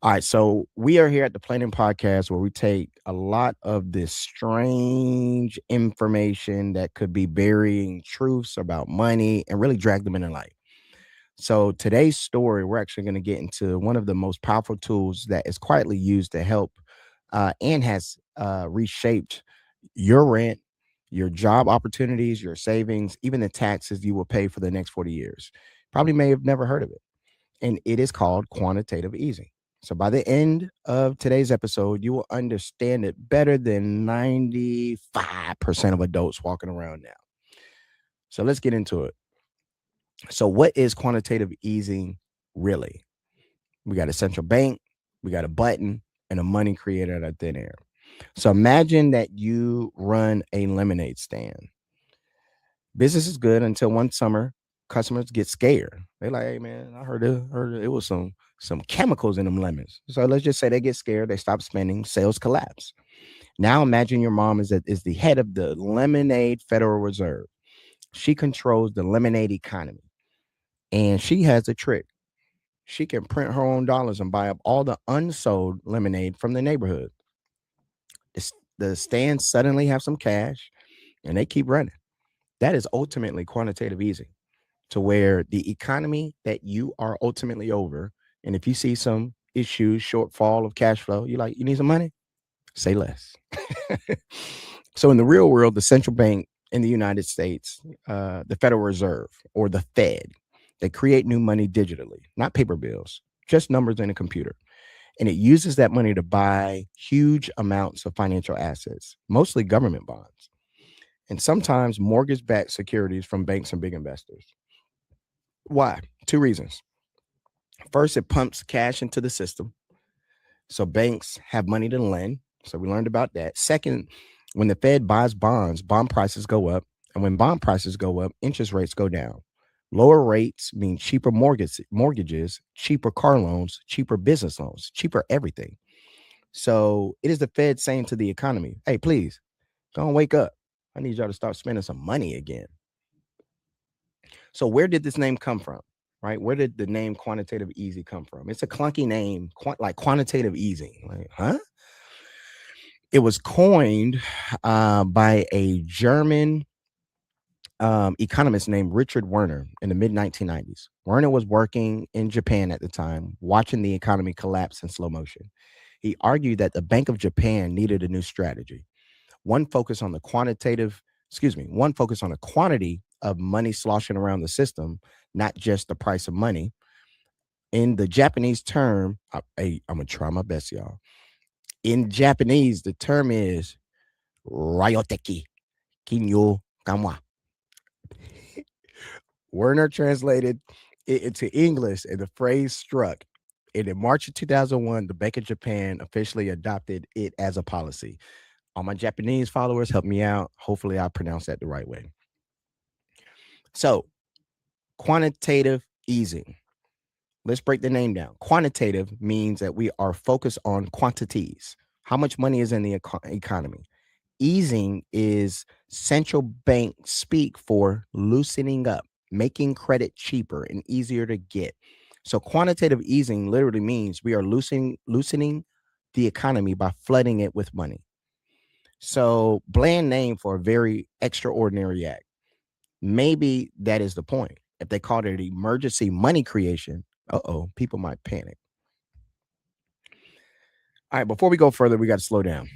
All right, so we are here at the Planning Podcast where we take a lot of this strange information that could be burying truths about money and really drag them into light. So today's story, we're actually going to get into one of the most powerful tools that is quietly used to help and has reshaped your rent, your job opportunities, your savings, even the taxes you will pay for the next 40 years. Probably may have never heard of it, and it is called quantitative easing. So by the end of today's episode, you will understand it better than 95% of adults walking around now. So let's get into it. So, what is quantitative easing really? We got a central bank, we got a button, and a money creator out of thin air. So, imagine that you run a lemonade stand. Business is good until one summer customers get scared. They're like, "Hey man, I heard it was some chemicals in them lemons." So let's just say they get scared, they stop spending, sales collapse. Now imagine your mom is the head of the Lemonade Federal Reserve. She controls the lemonade economy, and she has a trick. She can print her own dollars and buy up all the unsold lemonade from the neighborhood. The stands suddenly have some cash, and they keep running. That is ultimately quantitative easing, to where the economy that you are ultimately over, and if you see some issues, shortfall of cash flow, you like, you need some money, say less. So in the real world, the central bank in the United States, the Federal Reserve or the Fed, they create new money digitally, not paper bills, just numbers in a computer. And it uses that money to buy huge amounts of financial assets, mostly government bonds, and sometimes mortgage backed securities from banks and big investors. Why? Two reasons. First, it pumps cash into the system. So banks have money to lend. So we learned about that. Second, when the Fed buys bonds, bond prices go up. And when bond prices go up, interest rates go down. Lower rates mean cheaper mortgages, cheaper car loans, cheaper business loans, cheaper everything. So it is the Fed saying to the economy, hey, please, don't wake up. I need y'all to start spending some money again. So where did this name come from? Right? Where did the name quantitative easy come from? It's a clunky name, like quantitative easing. Like, huh? It was coined by a German economist named Richard Werner in the mid 1990s. Werner was working in Japan at the time, watching the economy collapse in slow motion. He argued that the Bank of Japan needed a new strategy, one focus on the one focus on the quantity of money sloshing around the system, not just the price of money. In the Japanese term, I'm gonna try my best, y'all. In Japanese, the term is ryoteki kinyo kanwa. Werner translated it into English, and the phrase struck. And in March of 2001, the Bank of Japan officially adopted it as a policy. All my Japanese followers, help me out. Hopefully, I pronounced that the right way. So, quantitative easing. Let's break the name down. Quantitative means that we are focused on quantities. How much money is in the economy? Easing is central bank speak for loosening up, making credit cheaper and easier to get. So quantitative easing literally means we are loosening the economy by flooding it with money. So bland name for a very extraordinary act. Maybe that is the point. If they called it emergency money creation, people might panic. All right, before we go further, we got to slow down.